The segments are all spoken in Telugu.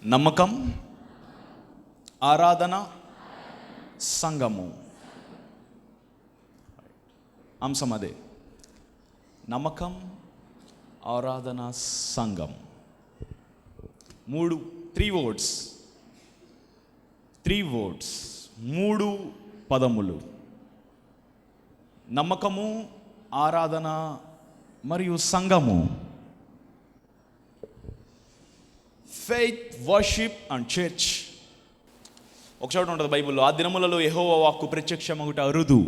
నమ్మకం, ఆరాధన, సంఘము. అంశం అదే, నమ్మకం, ఆరాధన, సంఘం. త్రీ వర్డ్స్, 3 పదములు. నమ్మకము, ఆరాధన మరియు సంఘము. Faith, worship and church. ఒక చోట ఉంటుంది బైబిల్లో, ఆ దినములలో యెహోవా వాక్కు ప్రత్యక్షమగుట అరుదు.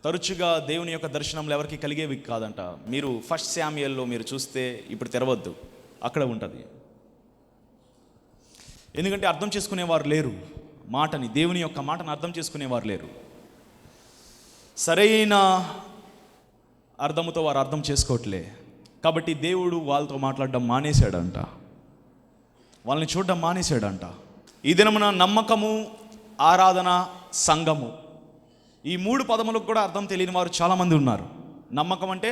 తరచుగా దేవుని యొక్క దర్శనములు ఎవరికి కలిగేవి కాదంట. మీరు 1 శామ్యూయల్లో మీరు చూస్తే, ఇప్పుడు తెరవద్దు, అక్కడ ఉంటుంది. ఎందుకంటే అర్థం చేసుకునేవారు లేరు మాటని, దేవుని యొక్క మాటను అర్థం చేసుకునేవారు లేరు. సరైన అర్థముతో వారు అర్థం చేసుకోవట్లే. కాబట్టి దేవుడు వాళ్ళతో మాట్లాడడం మానేశాడంట, వాళ్ళని చూడడం మానేశాడంట. ఈ దినమున నమ్మకము, ఆరాధన, సంఘము, ఈ 3 పదములకు కూడా అర్థం తెలియని వారు చాలామంది ఉన్నారు. నమ్మకం అంటే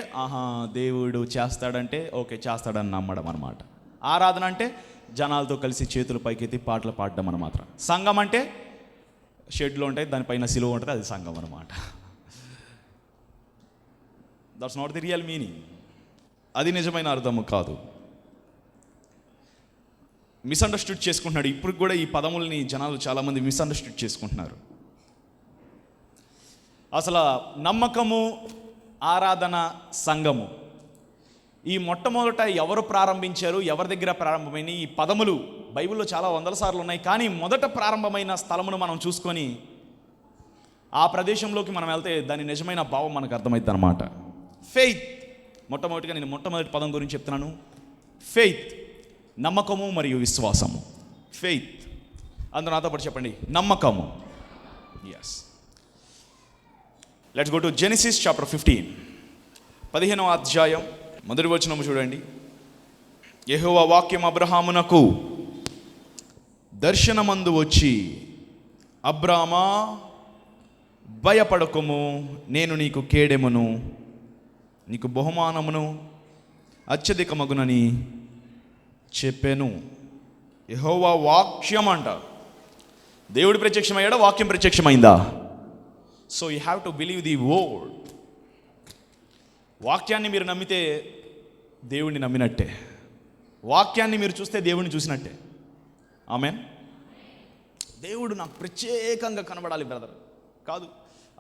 దేవుడు చేస్తాడంటే ఓకే చేస్తాడని నమ్మడం అన్నమాట. ఆరాధన అంటే జనాలతో కలిసి చేతులు పైకెత్తి పాటలు పాడడం అన్నమాట. సంఘం అంటే షెడ్లో ఉంటాయి, దానిపైన సిలువ ఉంటుంది, అది సంఘం అన్నమాట. That's not the real meaning. అది నిజమైన అర్థము కాదు. మిస్అండర్స్టూడ్ చేసుకుంటున్నాడు. ఇప్పుడు కూడా ఈ పదముల్ని జనాలు చాలామంది మిస్అండర్స్టూడ్ చేసుకుంటున్నారు. అసలు నమ్మకము, ఆరాధన, సంఘము, ఈ మొట్టమొదట ఎవరు ప్రారంభించారు, ఎవరి దగ్గర ప్రారంభమైన ఈ పదములు బైబిల్లో చాలా వందల సార్లు ఉన్నాయి. కానీ మొదట ప్రారంభమైన స్థలమును మనం చూసుకొని ఆ ప్రదేశంలోకి మనం వెళ్తే దాని నిజమైన భావం మనకు అర్థమవుతుంది అన్నమాట. ఫెయిత్, మొట్టమొదటిగా నేను మొట్టమొదటి పదం గురించి చెప్తున్నాను. ఫెయిత్, నమ్మకము మరియు విశ్వాసము. ఫెయిత్, అందరూ నాతో పాటు చెప్పండి, నమ్మకము. Yes, let's go to Genesis chapter 15, 15వ అధ్యాయం, మొదటి వచనము చూడండి. యెహోవా వాక్యం అబ్రహామునకు దర్శనమందు వచ్చి, అబ్రామా భయపడకుము, నేను నీకు కేడెమును, నీకు బహుమానమును అత్యధికమగునని చెప్పాను. యెహోవా వాక్యం అంట. దేవుడు ప్రత్యక్షమయ్యాడా, వాక్యం ప్రత్యక్షమైందా? So you have to believe the word. వాక్యాన్ని మీరు నమ్మితే దేవుడిని నమ్మినట్టే, వాక్యాన్ని మీరు చూస్తే దేవుడిని చూసినట్టే. ఆమేన్. దేవుడు నాకు ప్రత్యేకంగా కనబడాలి బ్రదర్ కాదు,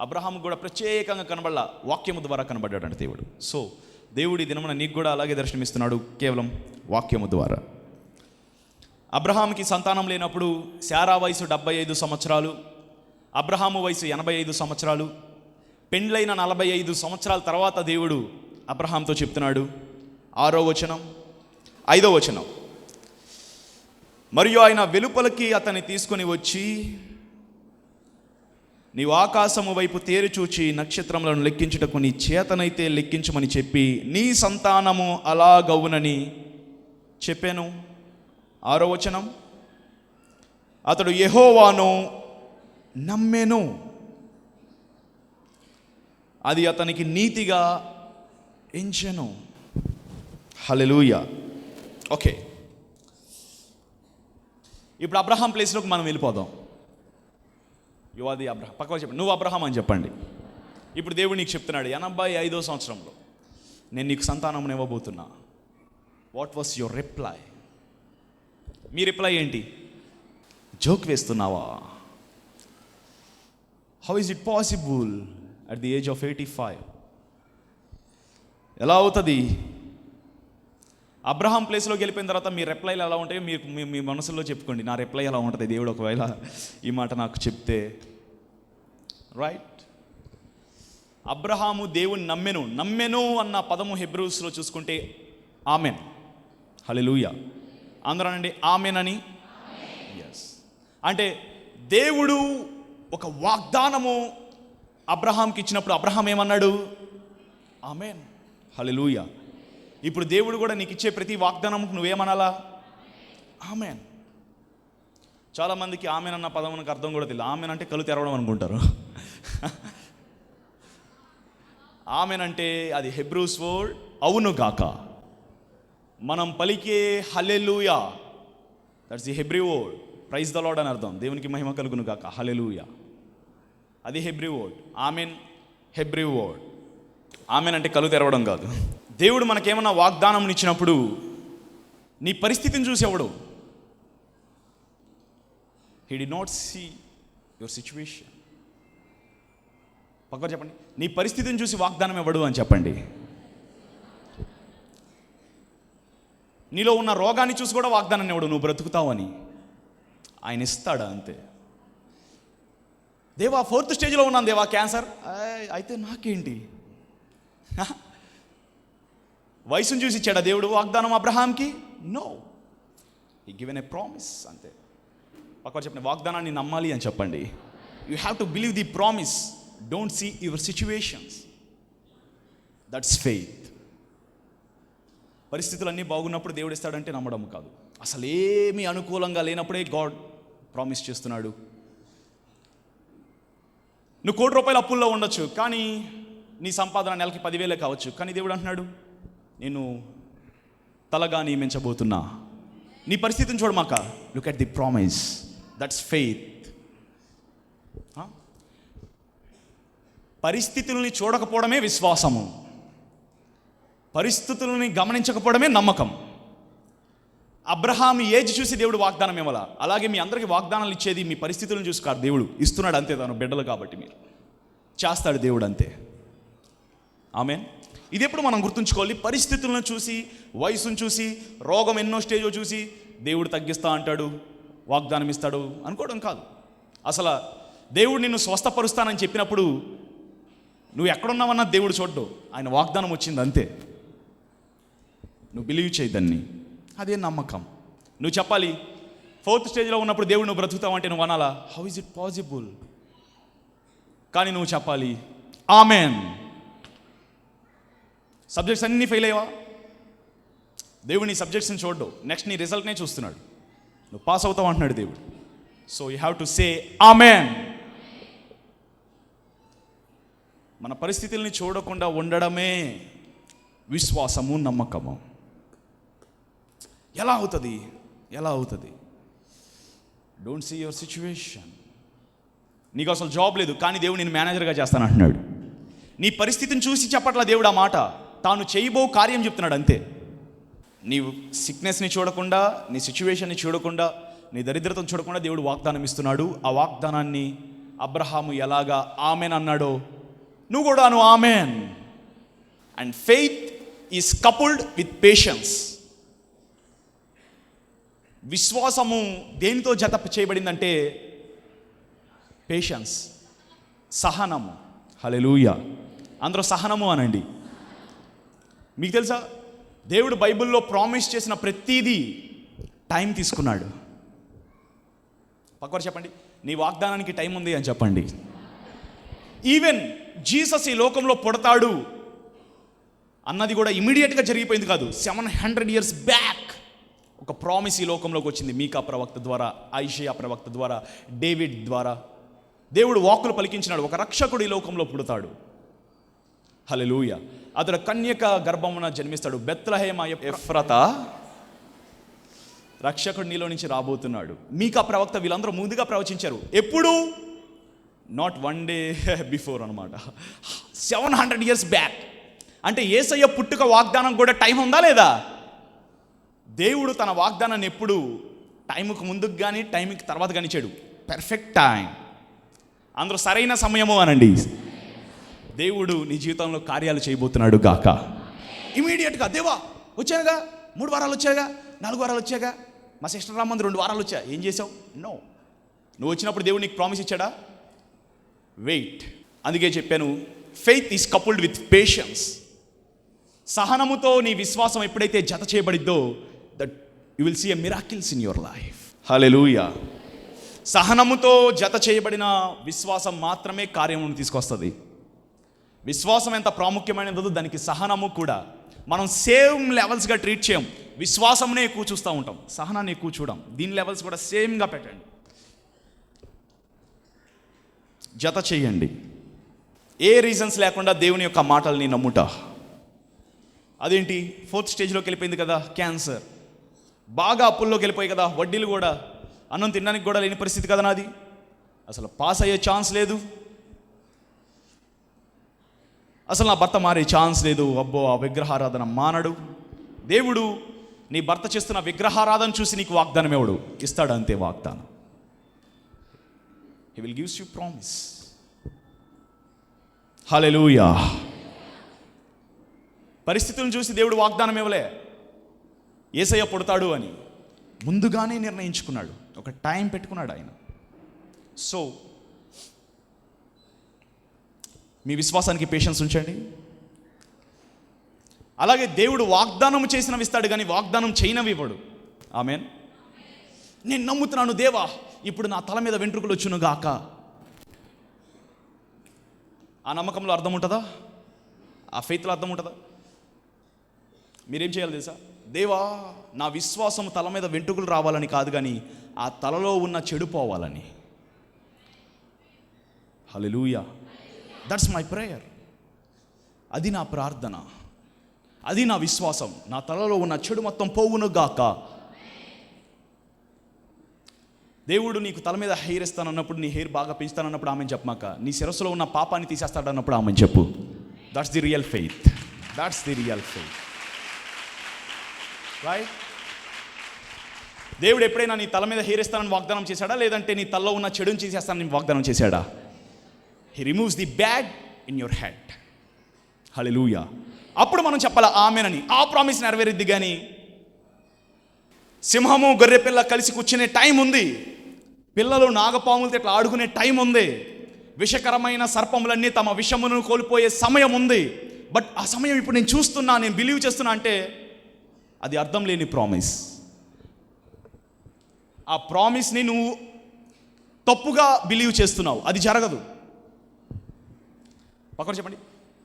అబ్రహాము కూడా ప్రత్యేకంగా కనబడాల, వాక్యము ద్వారా కనబడ్డాడంట దేవుడు. సో దేవుడి దినమున నీకు కూడా అలాగే దర్శనమిస్తున్నాడు, కేవలం వాక్యము ద్వారా. అబ్రహాముకి సంతానం లేనప్పుడు శారా వయసు 75 సంవత్సరాలు, అబ్రహాము వయసు 85 సంవత్సరాలు. పెండ్లైన 45 సంవత్సరాల తర్వాత దేవుడు అబ్రహాంతో చెప్తున్నాడు, 6వ వచనం, 5వ వచనం. మరియు ఆయన వెలుపలికి అతన్ని తీసుకొని వచ్చి, నీవు ఆకాశము వైపు తేరి చూచి నక్షత్రములను లెక్కించుటకు నీ చేతనైతే లెక్కించమని చెప్పి, నీ సంతానము అలాగవునని చెప్పాను. 6వ వచనం, అతడు యెహోవాను నమ్మెను, అది అతనికి నీతిగా ఎంచెను. హల్లెలూయా. ఓకే, ఇప్పుడు అబ్రహాం ప్లేస్లోకి మనం వెళ్ళిపోదాం. యువాది అబ్రహాం, పక్కన చెప్పండి, నువ్వు అబ్రహాం అని చెప్పండి. ఇప్పుడు దేవుడు నీకు చెప్తున్నాడు, 85వ సంవత్సరంలో నేను నీకు సంతానం ఇవ్వబోతున్నా. What was your reply? మీ రిప్లై ఏంటి? జోక్ వేస్తున్నావా? How is it possible at the age of 85? ఎలా అవుతుంది? అబ్రహాం ప్లేస్లోకి వెళ్ళిపోయిన తర్వాత మీ రిప్లైలు ఎలా ఉంటాయో మీరు మీ మనసులో చెప్పుకోండి. నా రిప్లై ఎలా ఉంటుంది, దేవుడు ఒకవేళ ఈ మాట నాకు చెప్తే. రైట్, అబ్రహాము దేవుని నమ్మెను అన్న పదము హెబ్రూస్లో చూసుకుంటే ఆమెన్. హల్లెలూయా. అందరూ అనండి ఆమెన్ అని. ఎస్, అంటే దేవుడు ఒక వాగ్దానము అబ్రహాంకి ఇచ్చినప్పుడు అబ్రహాం ఏమన్నాడు? ఆమెన్. హల్లెలూయా. ఇప్పుడు దేవుడు కూడా నీకు ఇచ్చే ప్రతి వాగ్దానంకు నువ్వేమనాలా? ఆమెన్. చాలామందికి ఆమెన్ అన్న పదమునకు అర్థం కూడా తెలియదు. ఆమెన్ అంటే కళ్ళు తెరవడం అనుకుంటారు. ఆమెన్ అంటే అది హెబ్రూస్ వర్డ్ అవును గాక. మనం పలికే hallelujah, that's the Hebrew word. Praise the Lord అని అర్థం. దేవునికి మహిమ కలుగును గాక. హల్లెలూయా అది Hebrew word. Amen Hebrew word. Amen అంటే కళ్ళు తెరవడం కాదు. దేవుడు మనకేమన్నా వాగ్దానం ఇచ్చినప్పుడు నీ పరిస్థితిని చూసి ఎవడు, he did not see your situation. పక్కన చెప్పండి, నీ పరిస్థితిని చూసి వాగ్దానం ఇవ్వడు అని చెప్పండి. నీలో ఉన్న రోగాన్ని చూసి కూడా వాగ్దానాన్ని ఇవ్వడు, నువ్వు బ్రతుకుతావని. ఆయన ఇస్తాడా అంతే. దేవా 4th స్టేజ్లో ఉన్నాను దేవా, క్యాన్సర్, అయితే నాకేంటి? వయసును చూసి ఇచ్చాడా దేవుడు వాగ్దానం అబ్రహాంకి? No, he given a promise అంతే. పక్కన చెప్పండి, వాగ్దానాన్ని నమ్మాలి అని చెప్పండి. You have to believe the promise, don't see your situations. That's faith. పరిస్థితులన్నీ బాగున్నప్పుడు దేవుడు ఇస్తాడంటే నమ్మడం కాదు. అసలు ఏమీ అనుకూలంగా లేనప్పుడే గాడ్ ప్రామిస్ చేస్తున్నాడు. నువ్వు 1 కోటి రూపాయల అప్పుల్లో ఉండొచ్చు, కానీ నీ సంపాదన నెలకి 10,000 కావచ్చు. కానీ దేవుడు అంటున్నాడు, నేను తలగా నియమించబోతున్నా. నీ పరిస్థితిని చూడమాక, look at the promise. That's faith. పరిస్థితుల్ని చూడకపోవడమే విశ్వాసము, పరిస్థితులని గమనించకపోవడమే నమ్మకం. అబ్రహాం ఏజ్ చూసి దేవుడు వాగ్దానం ఇవ్వాల. అలాగే మీ అందరికీ వాగ్దానాలు ఇచ్చేది మీ పరిస్థితులను చూసి కాదు, దేవుడు ఇస్తున్నాడు అంతే. తను బిడ్డలు కాబట్టి మీరు చేస్తాడు దేవుడు అంతే. ఆమేన్. ఇది ఎప్పుడు మనం గుర్తుంచుకోవాలి. పరిస్థితులను చూసి, వయసును చూసి, రోగం ఎన్నో స్టేజో చూసి దేవుడు తగ్గిస్తా అంటాడు, వాగ్దానం ఇస్తాడు అనుకోవడం కాదు. అసలు దేవుడు నిన్ను స్వస్థపరుస్తానని చెప్పినప్పుడు నువ్వు ఎక్కడున్నావన్నా దేవుడు చూడ్డు, ఆయన వాగ్దానం వచ్చింది అంతే. నువ్వు బిలీవ్ చేయదాన్ని, అదే నమ్మకం. నువ్వు చెప్పాలి 4th స్టేజ్లో ఉన్నప్పుడు దేవుడు నువ్వు బ్రతుకుతావు అంటే నువ్వు అనాలా, హౌ ఇస్ ఇట్ పాసిబుల్? కానీ నువ్వు చెప్పాలి ఆమెన్. సబ్జెక్ట్స్ అన్నీ ఫెయిల్ అయ్యావా, దేవుడు నీ సబ్జెక్ట్స్ని చూడ్డు, నెక్స్ట్ నీ రిజల్ట్నే చూస్తున్నాడు. నువ్వు పాస్ అవుతావు అంటున్నాడు దేవుడు. So you have to say amen. మన పరిస్థితుల్ని చూడకుండా ఉండడమే విశ్వాసము, నమ్మకము. ఎలా అవుతుంది? Don't see your situation. నీకు అసలు జాబ్ లేదు, కానీ దేవుడు నేను మేనేజర్గా చేస్తాను అంటున్నాడు. నీ పరిస్థితిని చూసి చెప్పట్లా దేవుడు ఆ మాట, తాను చేయబో కార్యం చెప్తున్నాడు అంతే. నీవు సిక్నెస్ని చూడకుండా, నీ సిచ్యువేషన్ని చూడకుండా, నీ దరిద్రతను చూడకుండా దేవుడు వాగ్దానం ఇస్తున్నాడు. ఆ వాగ్దానాన్ని అబ్రహాము ఎలాగా ఆమెన్ అన్నాడో నువ్వు కూడా అను amen. And faith is coupled with patience. విశ్వాసము దేనితో జత చేయబడిందంటే పేషెన్స్, సహనము. హల్లెలూయా. అందరూ సహనము అనండి. మీకు తెలుసా, దేవుడు బైబిల్లో ప్రామిస్ చేసిన ప్రతిదీ టైం తీసుకున్నాడు. పక్కన చెప్పండి, నీ వాగ్దానానికి టైం ఉంది అని చెప్పండి. ఈవెన్ జీసస్ ఈ లోకంలో పుడతాడు అన్నది కూడా ఇమీడియట్గా జరిగిపోయింది కాదు. 700 years బ్యాక్ ఒక ప్రామిస్ ఈ లోకంలోకి వచ్చింది. మీకా ప్రవక్త ద్వారా, ఐషయా ప్రవక్త ద్వారా, డేవిడ్ ద్వారా దేవుడు వాక్కులు పలికించినాడు. ఒక రక్షకుడు ఈ లోకంలో పుడతాడు. హల్లెలూయా. అతడు కన్యక గర్భమున జన్మిస్తాడు. బెత్లెహేమ ఎఫ్రతా, రక్షకుడు నీలో నుంచి రాబోతున్నాడు. మీకా ప్రవక్త వీళ్ళందరూ ముందుగా ప్రవచించారు. ఎప్పుడు? నాట్ 1 day బిఫోర్ అనమాట. 700 years బ్యాక్. అంటే యేసయ్య పుట్టుక వాగ్దానం కూడా టైం ఉందా లేదా? దేవుడు తన వాగ్దానాన్ని ఎప్పుడు టైంకు ముందుకు కానీ టైంకి తర్వాత కానీ ఇచ్చాడు. Perfect time. అందరూ సరైన సమయము అనండి. దేవుడు నీ జీవితంలో కార్యాలు చేయబోతున్నాడు గాక. ఇమీడియట్గా దేవా వచ్చానుగా, 3 వారాలు వచ్చాగా, 4 వారాలు వచ్చాగా, మా సిస్టర్ రామంది 2 వారాలు వచ్చా, ఏం చేసావు? నో. నువ్వు వచ్చినప్పుడు దేవుడు నీకు ప్రామిస్ ఇచ్చాడా? వెయిట్. అందుకే చెప్పాను, faith is coupled with patience. సహనముతో నీ విశ్వాసం ఎప్పుడైతే జత చేయబడిద్దో, that you will see a miracles in your life. Hallelujah. సహనముతో జత చేయబడిన విశ్వాసం మాత్రమే కార్యమును తీసుకొస్తుంది. విశ్వాసం ఎంత ప్రాముఖ్యమైనదో దానికి సహనము కూడా. మనం సేమ్ లెవెల్స్గా ట్రీట్ చేయం. విశ్వాసంనే ఎక్కువ చూస్తూ ఉంటాం, సహనాన్ని ఎక్కువ చూడం. దీని లెవెల్స్ కూడా సేమ్గా పెట్టండి, జత చేయండి. ఏ రీజన్స్ లేకుండా దేవుని యొక్క మాటల్ని నమ్ముట. అదేంటి 4th స్టేజ్లోకి వెళ్ళిపోయింది కదా, క్యాన్సర్. బాగా అప్పుల్లోకి వెళ్ళిపోయి కదా, వడ్డీలు కూడా, అన్నం తినడానికి కూడా లేని పరిస్థితి కదా నాది. అసలు పాస్ అయ్యే ఛాన్స్ లేదు, అసలు నా భర్త మారే ఛాన్స్ లేదు. అబ్బో, ఆ విగ్రహారాధన మానడు. దేవుడు నీ భర్త చేస్తున్న విగ్రహారాధన చూసి నీకు వాగ్దానం ఎవడు ఇస్తాడు, అంతే వాగ్దానం. He will gives you promise. Hallelujah. పరిస్థితులను చూసి దేవుడు వాగ్దానం ఇవ్వలే, యేసయ్య పుడతాడు అని ముందుగానే నిర్ణయించుకున్నాడు, ఒక టైం పెట్టుకున్నాడు ఆయన. సో మీ విశ్వాసానికి పేషెన్స్ ఉంచండి. అలాగే దేవుడు వాగ్దానం చేసినవి ఇస్తాడు కానీ వాగ్దానం చేయనవి ఇవ్వడు. ఆమేన్. నేను నమ్ముతున్నాను దేవా, ఇప్పుడు నా తల మీద వెంట్రుకలు వచ్చును గాక. ఆ నమ్మకంలో అర్థం ఉంటుందా? ఆ ఫెయిత్లో అర్థం ఉంటుందా? మీరేం చేయాలి తెలుసా? దేవా, నా విశ్వాసం తల మీద వెంట్రుకలు రావాలని కాదు, కానీ ఆ తలలో ఉన్న చెడు పోవాలని. హల్లెలూయా. That's my prayer. అది నా ప్రార్థన, అది నా విశ్వాసం. నా తలలో ఉన్న చెడు మొత్తం పోవును గాక. దేవుడు నీకు తల మీద హెయిర్ ఇస్తానన్నప్పుడు, నీ హెయిర్ బాగా పెంచుతానన్నప్పుడు ఆమెను చెప్పమాక, నీ శిరస్సులో ఉన్న పాపాన్ని తీసేస్తాడన్నప్పుడు ఆమెను చెప్పు. That's the real faith. That's the real faith. Right? దేవుడు ఎప్పుడైనా నీ తల మీద హెయిర్ ఇస్తానని వాగ్దానం చేశాడా, లేదంటే నీ తలలో ఉన్న చెడుని తీసేస్తానని వాగ్దానం చేశాడా? He removes the bad in your head. Hallelujah. అప్పుడు మనం చెప్పాలా ఆమేనని. ఆ ప్రామిస్ నెరవేరుద్ది. కానీ సింహము గొర్రెపిల్ల కలిసి కూర్చునే టైం ఉంది, పిల్లలు నాగపాములతో ఇట్లా ఆడుకునే టైం ఉంది, విషకరమైన సర్పములన్నీ తమ విషమును కోల్పోయే సమయం ఉంది. బట్ ఆ సమయం ఇప్పుడు నేను చూస్తున్నా, నేను బిలీవ్ చేస్తున్నా అంటే అది అర్థం లేని ప్రామిస్. ఆ ప్రామిస్ని నువ్వు తప్పుగా బిలీవ్ చేస్తున్నావు, అది జరగదు. పక్కన చెప్పండి,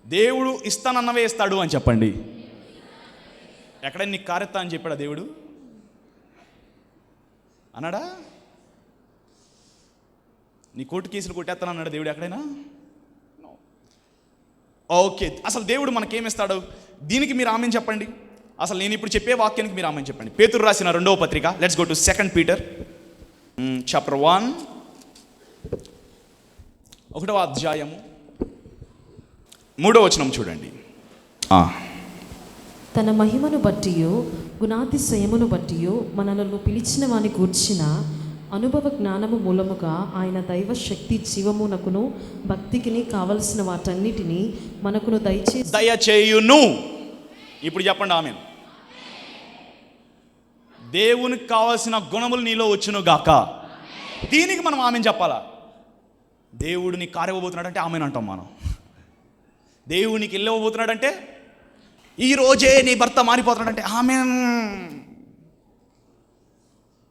దేవుడు ఇస్తానన్నవే ఇస్తాడు అని చెప్పండి. ఎక్కడైనా నీకు కారెత్తా అని చెప్పాడా దేవుడు? అన్నాడా? నీ కోర్టు కేసులు కొట్టేస్తాను అన్నాడు దేవుడు ఎక్కడైనా? ఓకే, అసలు దేవుడు మనకేమిస్తాడు? దీనికి మీరు ఆమెను చెప్పండి. అసలు నేను ఇప్పుడు చెప్పే వాక్యానికి మీరు ఆమెను చెప్పండి. పేతురు రాసిన 2వ పత్రిక, let's go to 2 Peter chapter 1, 1వ అధ్యాయము 3వ వచనం చూడండి. తన మహిమను బట్టియు గుణాతిశయమును బట్టియు మనలను పిలిచిన వాని గూర్చిన అనుభవ జ్ఞానము మూలముగా ఆయన దైవ శక్తి జీవమునకును భక్తికిని కావలసిన వాటన్నిటినీ మనకును దయచేయును. ఇప్పుడు చెప్పండి ఆమేన్. దేవునికి కావాల్సిన గుణములు నీలో వచ్చును గాక. దీనికి మనం ఆమెన్ చెప్పాలా? దేవుడు నీకు కారు ఇవ్వబోతున్నాడంటే ఆమెన్ అంటాం మనం. దేవునికి ఇల్లు ఇవ్వబోతున్నాడంటే, ఈరోజే నీ భర్త మారిపోతున్నాడంటే ఆమెన్.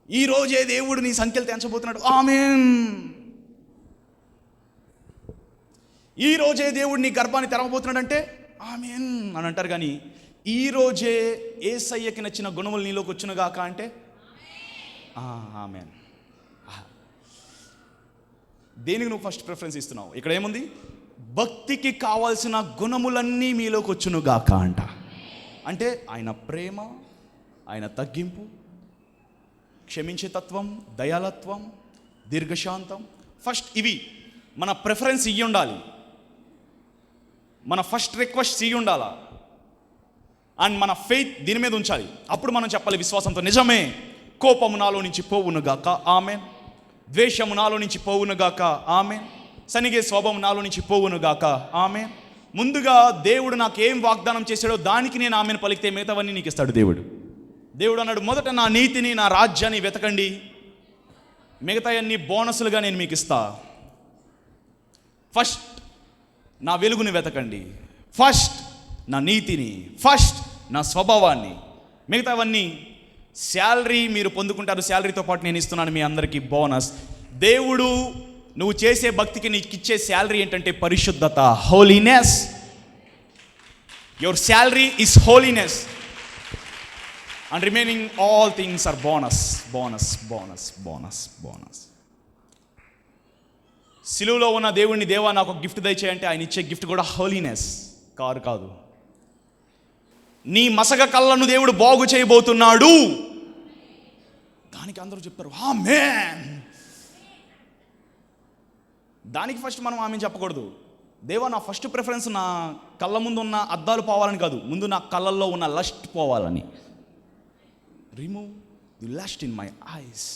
ఈరోజే దేవుడు నీ సంఖ్యలు తెంచబోతున్నాడు, ఆమెన్. ఈరోజే దేవుడు నీ గర్భాన్ని తెరవబోతున్నాడంటే ఆమెన్ అని అంటారు. కానీ ఈరోజే యేసయ్యకి నచ్చిన గుణములు నీలోకి వచ్చునుగాక అంటే ఆమెన్. దేనికి నువ్వు ఫస్ట్ ప్రిఫరెన్స్ ఇస్తున్నావు? ఇక్కడ ఏముంది? భక్తికి కావాల్సిన గుణములన్నీ మీలోకి వచ్చునుగాక అంట. అంటే ఆయన ప్రేమ, ఆయన తగ్గింపు, క్షమించే తత్వం, దయాలత్వం, దీర్ఘశాంతం. ఫస్ట్ ఇవి మన ప్రిఫరెన్స్ ఇవి ఉండాలి, మన ఫస్ట్ రిక్వెస్ట్ ఇవి ఉండాలా. అండ్ మన ఫెయిత్ దీని మీద ఉంచాలి. అప్పుడు మనం చెప్పాలి విశ్వాసంతో, నిజమే కోపము నాలో నుంచి పోవునుగాక ఆమెన్, ద్వేషము నాలో నుంచి పోవునుగాక ఆమెన్, సనిగే స్వభావం నాలో నుంచి పోవునుగాక ఆమెన్. ముందుగా దేవుడు నాకు ఏం వాగ్దానం చేశాడో దానికి నేను ఆమెను పలికితే మిగతావన్నీ నీకు ఇస్తాడు దేవుడు. దేవుడు అన్నాడు, మొదట నా నీతిని నా రాజ్యాన్ని వెతకండి, మిగతా అన్ని బోనసులుగా నేను మీకు ఇస్తా. ఫస్ట్ నా వెలుగుని వెతకండి, ఫస్ట్ నా నీతిని, ఫస్ట్ నా స్వభావాన్ని, మిగతావన్నీ శాలరీ మీరు పొందుకుంటారు. శాలరీతో పాటు నేను ఇస్తున్నాను మీ అందరికీ బోనస్. దేవుడు నువ్వు చేసే భక్తికి నీకు ఇచ్చే శాలరీ ఏంటంటే పరిశుద్ధత, holiness. Your salary is holiness and remaining all things are bonus, bonus, bonus, bonus, bonus. సిలువలో ఉన్న దేవుడిని, దేవా నాకు ఒక గిఫ్ట్ దయచేయంటే ఆయన ఇచ్చే గిఫ్ట్ కూడా హోలీనెస్, కారు కాదు. నీ మసక కళ్ళను దేవుడు బాగు చేయబోతున్నాడు. దానికి అందరూ చెప్పారు ఆమేన్. దానికి ఫస్ట్ మనం ఆమె చెప్పకూడదు. దేవా, నా ఫస్ట్ ప్రిఫరెన్స్ నా కళ్ళ ముందు ఉన్న అద్దాలు పోవాలని కాదు, ముందు నా కళ్ళల్లో ఉన్న లస్ట్ పోవాలని. Remove the lust in my eyes.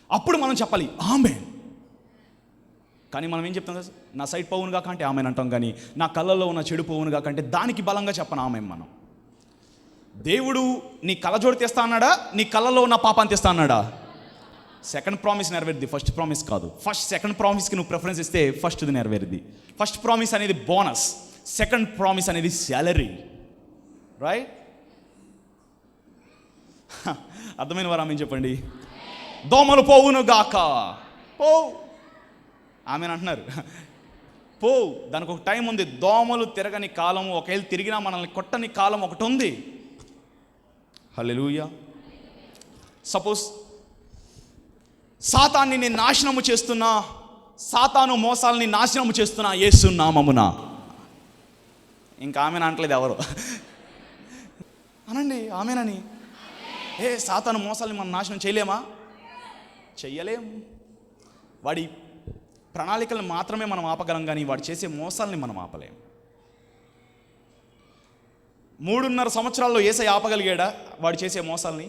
అప్పుడు మనం చెప్పాలి ఆమేన్. కానీ మనం ఏం చెప్తాం కదా, నా సైట్ పోవునుగా కంటే ఆమెన్ అంటాం, కానీ నా కళ్ళల్లో ఉన్న చెడు పోవునుగా కంటే దానికి బలంగా చెప్పను ఆమెన్. మనం దేవుడు నీ కళ్ళజోడు తెస్తా అన్నాడా, నీ కళ్ళలో ఉన్న పాపాన్ని తెస్తా అన్నాడా? సెకండ్ ప్రామిస్ నెరవేరుద్ది, ఫస్ట్ ప్రామిస్ కాదు. సెకండ్ ప్రామిస్కి నువ్వు ప్రిఫరెన్స్ ఇస్తే ఫస్ట్ది నెరవేరుద్ది. ఫస్ట్ ప్రామిస్ అనేది బోనస్, సెకండ్ ప్రామిస్ అనేది శాలరీ. రైట్? అర్థమైన వారు ఆమె చెప్పండి. దోమలు పోవును గాక. పో ఆమెను అంటున్నారు, పో. దానికి ఒక టైం ఉంది. దోమలు తిరగని కాలం, ఒకవేళ తిరిగినా మనల్ని కొట్టని కాలం ఒకటి ఉంది. హల్లెలూయా. సపోజ్ సాతాన్ని నేను నాశనము చేస్తున్నా, సాతాను మోసాలని నాశనము చేస్తున్నా యేసు నామమున. ఇంకా ఆమెను అంటలేదు ఎవరు. అనండి ఆమెనని. సాతాను మోసాలని మనం నాశనం చేయలేమా? చెయ్యలేం. వాడి ప్రణాళికలను మాత్రమే మనం ఆపగలం, కానీ వాడు చేసే మోసాలని మనం ఆపలేం. 3.5 సంవత్సరాల్లో యేసయ్య ఆపగలిగాడా వాడు చేసే మోసాలని?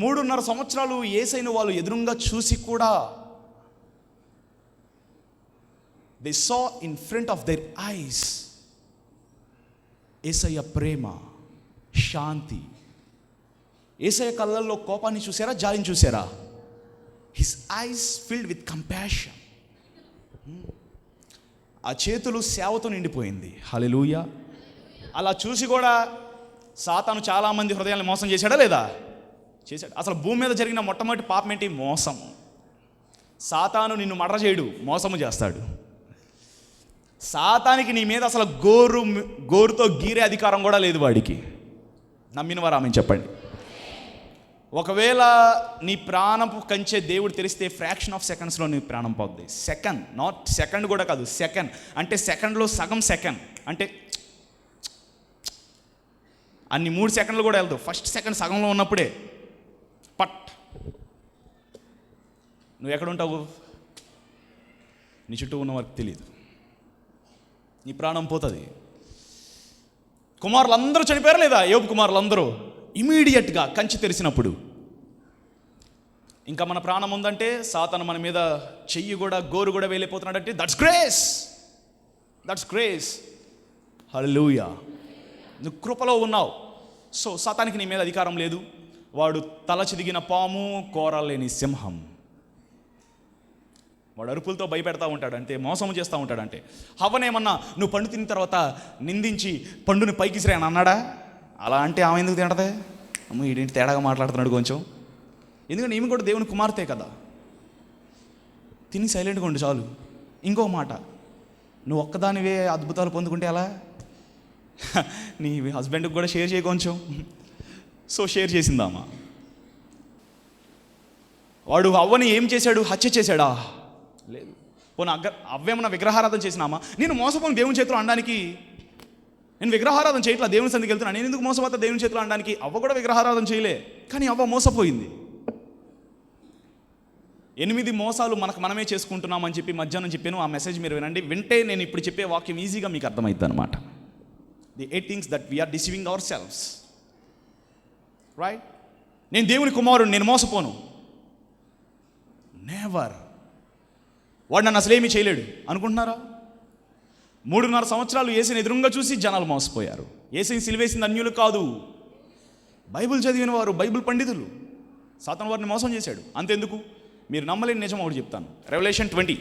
3.5 సంవత్సరాలు యేసయ్యను వాళ్ళు ఎదురుగా చూసి కూడా they saw in front of their eyes Yesayya ప్రేమ, శాంతి. యేసయ్య కళ్ళల్లో కోపాన్ని చూసారా, జాలిని చూసారా? His eyes filled with compassion. ఆ చేతులు సేవతో నిండిపోయింది. హల్లెలూయా. అలా చూసి కూడా సాతాను చాలామంది హృదయాన్ని మోసం చేశాడా లేదా? చేశాడు. అసలు భూమి మీద జరిగిన మొట్టమొదటి పాపం ఏంటి? మోసము. సాతాను నిన్ను మర్డర్ చేయడు, మోసము చేస్తాడు. సాతానికి నీ మీద అసలు గోరుతో గీరే అధికారం కూడా లేదు వాడికి. నమ్మిన వారు ఆమె చెప్పండి. ఒకవేళ నీ ప్రాణపు కంచే దేవుడు తెరిస్తే ఫ్రాక్షన్ ఆఫ్ సెకండ్స్లో నీ ప్రాణం పోద్ది. సెకండ్, నాట్ సెకండ్ కూడా కాదు, సెకండ్. అంటే సెకండ్లో సగం సెకండ్. అంటే అన్ని 3 సెకండ్లు కూడా వెళ్తావు. ఫస్ట్ సెకండ్ సగంలో ఉన్నప్పుడే పట్. నువ్వు ఎక్కడ ఉంటావు? నీ చుట్టూ ఉన్న వారికి తెలియదు. నీ ప్రాణం పోతుంది. కుమారులందరూ చనిపోయారు లేదా? యోబు కుమారులందరూ ఇమీడియట్గా కంచి తెరిచినప్పుడు. ఇంకా మన ప్రాణం ఉందంటే సాతాను మన మీద చెయ్యి కూడా గోరు కూడా వెళ్ళిపోతున్నాడంటే దట్స్ గ్రేస్, దట్స్ గ్రేస్. హల్లెలూయా. నువ్వు కృపలో ఉన్నావు. సో సాతానికి నీ మీద అధికారం లేదు. వాడు తల చిదిగిన పాము, కోరలేని సింహం. వాడు అరుపులతో భయపెడతా ఉంటాడు, అంతే. మోసం చేస్తూ ఉంటాడు. అంటే హవ్వనేమన్నా నువ్వు పండు తిన్న తర్వాత నిందించి పండుని పైకి సిరే అని అన్నాడా? అలా అంటే ఆమె ఎందుకు తింటదే? అమ్మ ఈడేంటి తేడాగా మాట్లాడుతున్నాడు కొంచెం. ఎందుకంటే ఈమె కూడా దేవుని కుమార్తె కదా. తిని సైలెంట్గా ఉండు చాలు. ఇంకో మాట, నువ్వు ఒక్కదానివే అద్భుతాలు పొందుకుంటే ఎలా? నీ హస్బెండ్కి కూడా షేర్ చేయ కొంచెం. సో షేర్ చేసిందామా. వాడు అవ్వని ఏం చేశాడు? హత్య చేశాడా? లేదు. పోనీ అవ్వేమన్నా విగ్రహారాధన చేసినామా? నేను మోసపోని దేవుని చేతిలో అనడానికి. నేను విగ్రహారాధన చేయట్లా, దేవుని సందికి వెళ్తున్నా, నేను ఎందుకు మోసపోతా దేవుని చేతిలో అనడానికి? అవ్వ కూడా విగ్రహారాధన చేయలే, కానీ అవ్వ మోసపోయింది. 8 మోసాలు మనమే చేసుకుంటున్నామని చెప్పి మధ్యాహ్నం చెప్పాను. ఆ మెసేజ్ మీరు వినండి. వింటే నేను ఇప్పుడు చెప్పే వాక్యం ఈజీగా మీకు అర్థమవుతుంది అనమాట. The 8 things that we are deceiving ourselves. Right? నేను దేవుని కుమారుడు, నేను మోసపోను. నెవర్. వాడు నన్ను అసలేమీ చేయలేడు అనుకుంటున్నారా? 3.5 సంవత్సరాలు యేసుని ఎదురుగా చూసి జనాలు మోసపోయారు. యేసుని సిలువేసింది అన్యులు కాదు, బైబిల్ చదివిన వారు, బైబిల్ పండితులు. సాతాను వారిని మోసం చేశాడు. అంతెందుకు, మీరు నమ్మలేని నిజం ఒకటి చెప్తాను. రెవల్యూషన్ 20,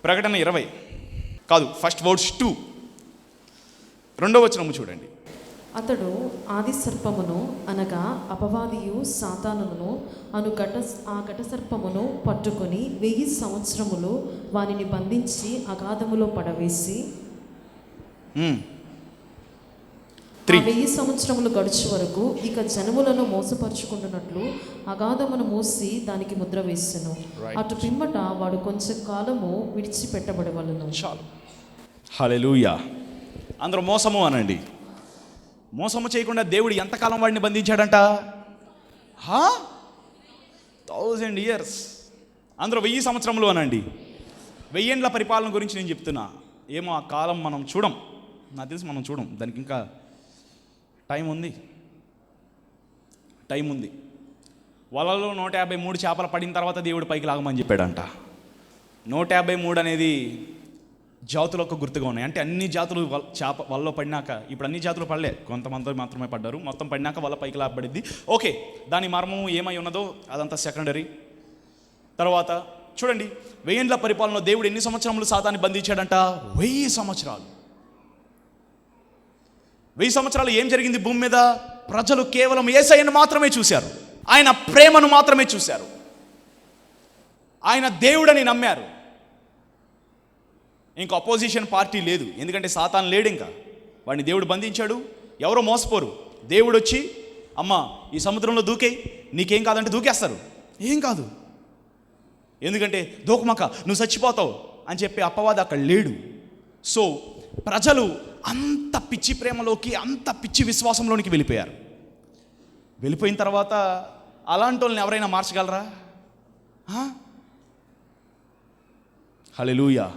ప్రకటన 20 కాదు, ఫస్ట్ వర్డ్స్ 2, 2వ వచనము చూడండి. అతడు ఆది సర్పమును అనగా అపవాదియు సాతానును అను ఆ ఘట సర్పమును పట్టుకొని 1000 సంవత్సరములు వానిని బంధించి అగాధములో పడవేసి 1000 సంవత్సరములు గడుచు వరకు ఇక జనములను మోసపరుచుకుంటున్నట్లు అగాధమును మూసి దానికి ముద్ర వేసెను. అటు పిమ్మట వాడు కొంచెం కాలము విడిచిపెట్టబడవలెను. చాలు. హల్లెలూయా. అందరూ మోసము అనండి. మోసము చేయకుండా దేవుడు ఎంతకాలం వాడిని బంధించాడంట? 1000 years. అందులో 1000 సంవత్సరంలో అనండి. 1000 ఏండ్ల పరిపాలన గురించి నేను చెప్తున్నా. ఏమో ఆ కాలం మనం చూడం, నాకు తెలిసి మనం చూడం. దానికి ఇంకా టైం ఉంది. వలలో 153 చేపలు పడిన తర్వాత దేవుడు పైకి లాగమని చెప్పాడంట. 153 అనేది జాతులకు గుర్తుగా ఉన్నాయి. అంటే అన్ని జాతులు వలలో పడినాక, ఇప్పుడు అన్ని జాతులు పడలే, కొంతమంది మాత్రమే పడ్డారు. మొత్తం పడినాక వల పైకి లాగబడిద్ది. ఓకే, దాని మర్మం ఏమై ఉన్నదో అదంతా సెకండరీ. తర్వాత చూడండి, 1000 ఏండ్ల పరిపాలనలో దేవుడు ఎన్ని సంవత్సరములు సాతాన్ని బంధించాడంట? 1000 సంవత్సరాలు. 1000 సంవత్సరాలు ఏం జరిగింది భూమి మీద? ప్రజలు కేవలం యేసయ్యను మాత్రమే చూశారు, ఆయన ప్రేమను మాత్రమే చూశారు, ఆయన దేవుడని నమ్మారు. ఇంకా అపోజిషన్ పార్టీ లేదు, ఎందుకంటే సాతాను లేడు. ఇంకా వాడిని దేవుడు బంధించాడు. ఎవరో మోసపోరు. దేవుడు వచ్చి అమ్మ ఈ సముద్రంలో దూకేయి, నీకేం కాదంటే దూకేస్తారు. ఏం కాదు, ఎందుకంటే దూకమక నువ్వు చచ్చిపోతావు అని చెప్పి అపవాది అక్కడ లేడు. సో ప్రజలు అంత పిచ్చి ప్రేమలోకి, అంత పిచ్చి విశ్వాసంలోనికి వెళ్ళిపోయారు. వెళ్ళిపోయిన తర్వాత అలాంటి వాళ్ళని ఎవరైనా మార్చగలరా? హల్లెలూయా.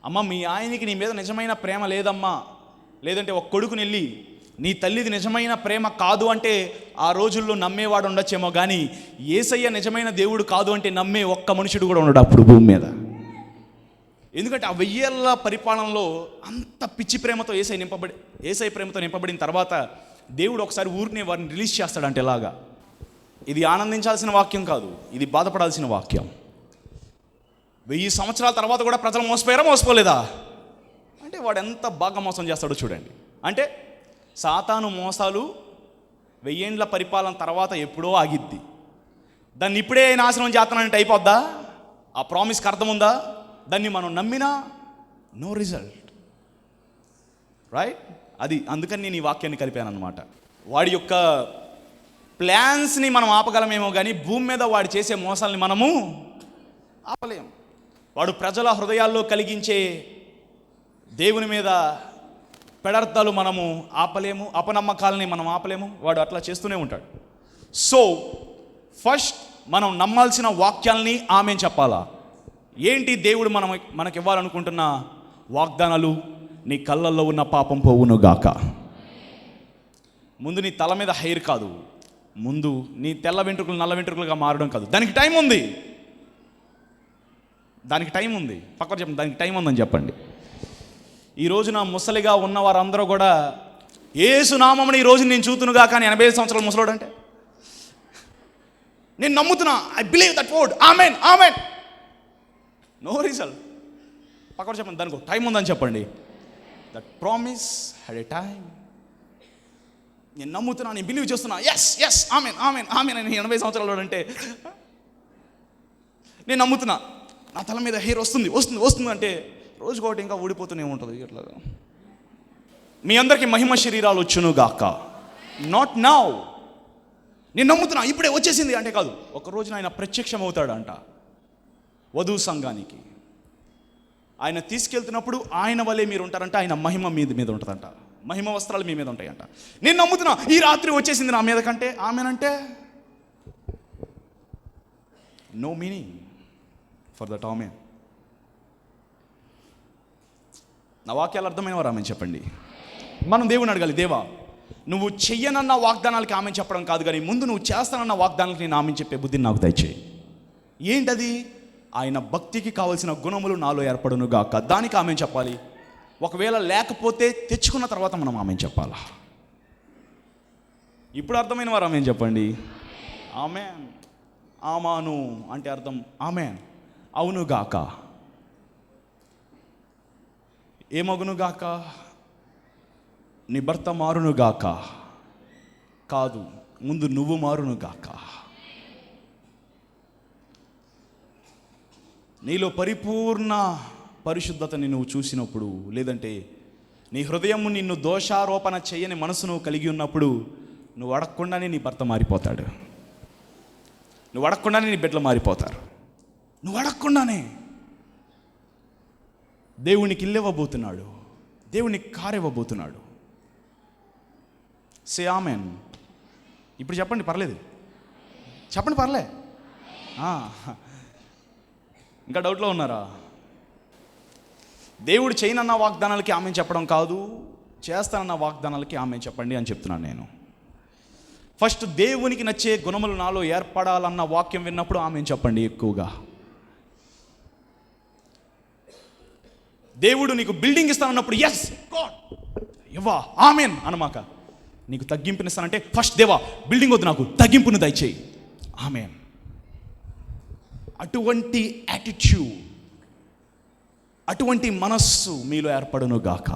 అమ్మ మీ ఆయనకి నీ మీద నిజమైన ప్రేమ లేదమ్మా, లేదంటే ఒక కొడుకుని వెళ్ళి నీ తల్లిది నిజమైన ప్రేమ కాదు అంటే ఆ రోజుల్లో నమ్మేవాడు ఉండొచ్చేమో, కానీ యేసయ్య నిజమైన దేవుడు కాదు అంటే నమ్మే ఒక్క మనుషుడు కూడా ఉండడు అప్పుడు భూమి మీద. ఎందుకంటే ఆ 1000 ఏళ్ల పరిపాలనలో అంత పిచ్చి ప్రేమతో యేసయ్య ప్రేమతో నింపబడిన తర్వాత దేవుడు ఒకసారి ఊరిని వారిని రిలీజ్ చేస్తాడంటే ఎలాగా. ఇది ఆనందించాల్సిన వాక్యం కాదు, ఇది బాధపడాల్సిన వాక్యం. 1000 సంవత్సరాల తర్వాత కూడా ప్రజలు మోసపోలేదా? అంటే వాడు ఎంత బాగా మోసం చేస్తాడో చూడండి. అంటే సాతాను మోసాలు 1000 ఏండ్ల పరిపాలన తర్వాత ఎప్పుడో ఆగిద్ది. దాన్ని ఇప్పుడే నాశనం చేస్తానంటే అయిపోద్దా? ఆ ప్రామిస్కి అర్థం ఉందా? దాన్ని మనం నమ్మినా నో రిజల్ట్, రైట్? అది అందుకని నేను ఈ వాక్యాన్ని కలిపాను అనమాట. వాడి యొక్క ప్లాన్స్ని మనం ఆపగలమేమో కానీ భూమి మీద వాడు చేసే మోసాలని మనము ఆపలేము. వాడు ప్రజల హృదయాల్లో కలిగించే దేవుని మీద పెడర్థాలు మనము ఆపలేము, అపనమ్మకాలని మనం ఆపలేము. వాడు అట్లా చేస్తూనే ఉంటాడు. సో ఫస్ట్ మనం నమ్మాల్సిన వాక్యాలని ఆమె చెప్పాలా? ఏంటి దేవుడు మనకి ఇవ్వాలనుకుంటున్న వాగ్దానాలు? నీ కళ్ళల్లో ఉన్న పాపం పోవును గాక. ముందు నీ తల మీద హెయిర్ కాదు, ముందు నీ తెల్ల వెంట్రుకలు నల్ల వెంట్రుకలుగా మారడం కాదు. దానికి టైం ఉంది, పక్కన చెప్పండి, దానికి టైం ఉందని చెప్పండి. ఈ రోజున ముసలిగా ఉన్న వారందరూ కూడా యేసు నామమున ఈ రోజు నేను చూతునుగా, కానీ 85 సంవత్సరాల ముసలోడు అంటే నేను నమ్ముతున్నా, I believe that word, amen amen. No result. పక్కన చెప్పండి, దానికి టైం ఉందని చెప్పండి. That promise had a time. నేను నమ్ముతున్నా, నేను బిలీవ్ చేస్తున్నా, yes yes amen amen amen అని 80 సంవత్సరాలు అంటే నేను నమ్ముతున్నా, నా తల మీద హెయిర్ వస్తుంది అంటే రోజుకోటి ఇంకా ఊడిపోతూనే ఉంటుంది. ఇట్లా మీ అందరికీ మహిమ శరీరాలు వచ్చును గాక. Not now. నేను నమ్ముతున్నా ఇప్పుడే వచ్చేసింది అంటే కాదు. ఒక రోజున ఆయన ప్రత్యక్షం అవుతాడంట వధువు సంఘానికి. ఆయన తీసుకెళ్తున్నప్పుడు ఆయన వల్లే మీరు ఉంటారంట, ఆయన మహిమ మీద ఉంటుందంట, మహిమ వస్త్రాలు మీ మీద ఉంటాయంట. నేను నమ్ముతున్నా ఈ రాత్రి వచ్చేసింది నా మీద కంటే ఆమెనంటే no meaning for that amen. నా వాక్యాలు అర్థమైన వారు ఆమె చెప్పండి. మనం దేవుని అడగాలి, దేవా నువ్వు చెయ్యనన్న వాగ్దానాలకి ఆమె చెప్పడం కాదు, కానీ ముందు నువ్వు చేస్తానన్న వాగ్దానాలకి నేను ఆమె చెప్పే బుద్ధిని నాకు దయచేయి. ఏంటది? ఆయన భక్తికి కావలసిన గుణములు నాలో ఏర్పడును గాక. దానికి ఆమె చెప్పాలి. ఒకవేళ లేకపోతే తెచ్చుకున్న తర్వాత మనం ఆమె చెప్పాలా? ఇప్పుడు అర్థమైన వారు ఆమె చెప్పండి. ఆమెన్. ఆమాను అంటే అర్థం ఆమెన్, అవును గాక. ఏమగును గాక? నీ భర్త మారును గాక కాదు, ముందు నువ్వు మారును గాక. నీలో పరిపూర్ణ పరిశుద్ధతని నువ్వు చూసినప్పుడు, లేదంటే నీ హృదయము నిన్ను దోషారోపణ చేయని మనసును కలిగి ఉన్నప్పుడు, నువ్వు అడగకుండానే నీ భర్త మారిపోతాడు, నువ్వు అడగకుండానే నీ బిడ్డలు మారిపోతారు. నువ్వు అడగకుండానే దేవునికి ఇల్లు ఇవ్వబోతున్నాడు. దేవుని కారు ఇవ్వబోతున్నాడు. సే ఆమెన్. ఇప్పుడు చెప్పండి, పర్లేదు, చెప్పండి, పర్లే. ఇంకా డౌట్లో ఉన్నారా? దేవుడు చేయనన్న వాగ్దానాలకి ఆమె చెప్పడం కాదు, చేస్తానన్న వాగ్దానాలకి ఆమె చెప్పండి అని చెప్తున్నాను నేను. ఫస్ట్ దేవునికి నచ్చే గుణములు నాలో ఏర్పడాలన్న వాక్యం విన్నప్పుడు ఆమె చెప్పండి ఎక్కువగా. దేవుడు నీకు బిల్డింగ్ ఇస్తానన్నప్పుడు ఎస్ గాడ్ ఇవ్వా ఆమెన్ అనమాక. నీకు తగ్గింపునిస్తానంటే ఫస్ట్ దేవా బిల్డింగ్ వద్దు, నాకు తగ్గింపును దయచేయి, ఆమెన్. అటువంటి యాటిట్యూడ్, అటువంటి మనస్సు మీలో ఏర్పడును గాక.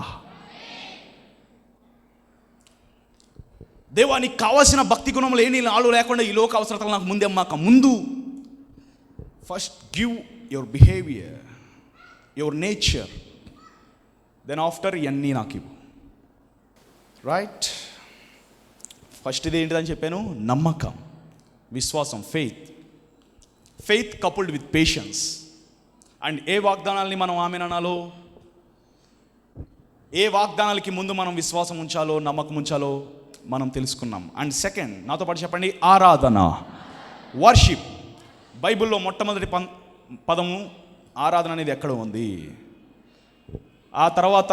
దేవా నీకు కావాల్సిన భక్తి గుణములు ఏమీ నాలో లేకుండా ఈ లోక అవసరతలు నాకు ముందే మాక ముందు first give your behaviour, your nature, then after ఇవన్నీ నాకు ఇవ్వు. రైట్? ఫస్ట్ ఇది ఏంటిదని చెప్పాను? నమ్మకం, విశ్వాసం, faith coupled with patience. And ఏ వాగ్దానాలని మనం ఆమెన్ అనాలో, ఏ వాగ్దానాలకి ముందు మనం విశ్వాసం ఉంచాలో, నమ్మకం ఉంచాలో మనం తెలుసుకున్నాం. అండ్ సెకండ్, నాతో పాటు చెప్పండి, ఆరాధన, వర్షిప్. బైబిల్లో మొట్టమొదటి పదము ఆరాధన అనేది ఎక్కడ ఉంది? ఆ తర్వాత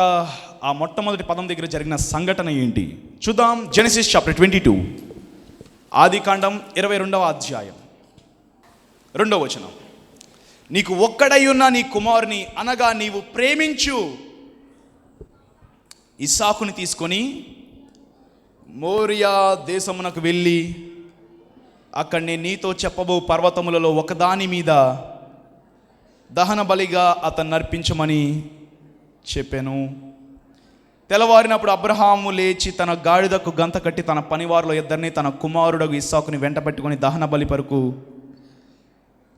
ఆ మొట్టమొదటి పదం దగ్గర జరిగిన సంఘటన ఏంటి చూద్దాం. జెనసిస్ చాప్టర్ 22, ఆదికాండం 22వ అధ్యాయం 2వ వచనం. నీకు ఒక్కడై ఉన్న నీ కుమారుని అనగా నీవు ప్రేమించు ఇస్సాకుని తీసుకొని మోరియా దేశమునకు వెళ్ళి అక్కడ నేను నీతో చెప్పబో పర్వతములలో ఒకదాని మీద దహన బలిగా అతన్ని నర్పించమని చెప్పాను. తెల్లవారినప్పుడు అబ్రహాము లేచి తన గాడిదకు గంత కట్టి తన పనివారిలో ఇద్దరిని తన కుమారుడు ఇస్సాకుని వెంట పెట్టుకొని దహన బలి పరకు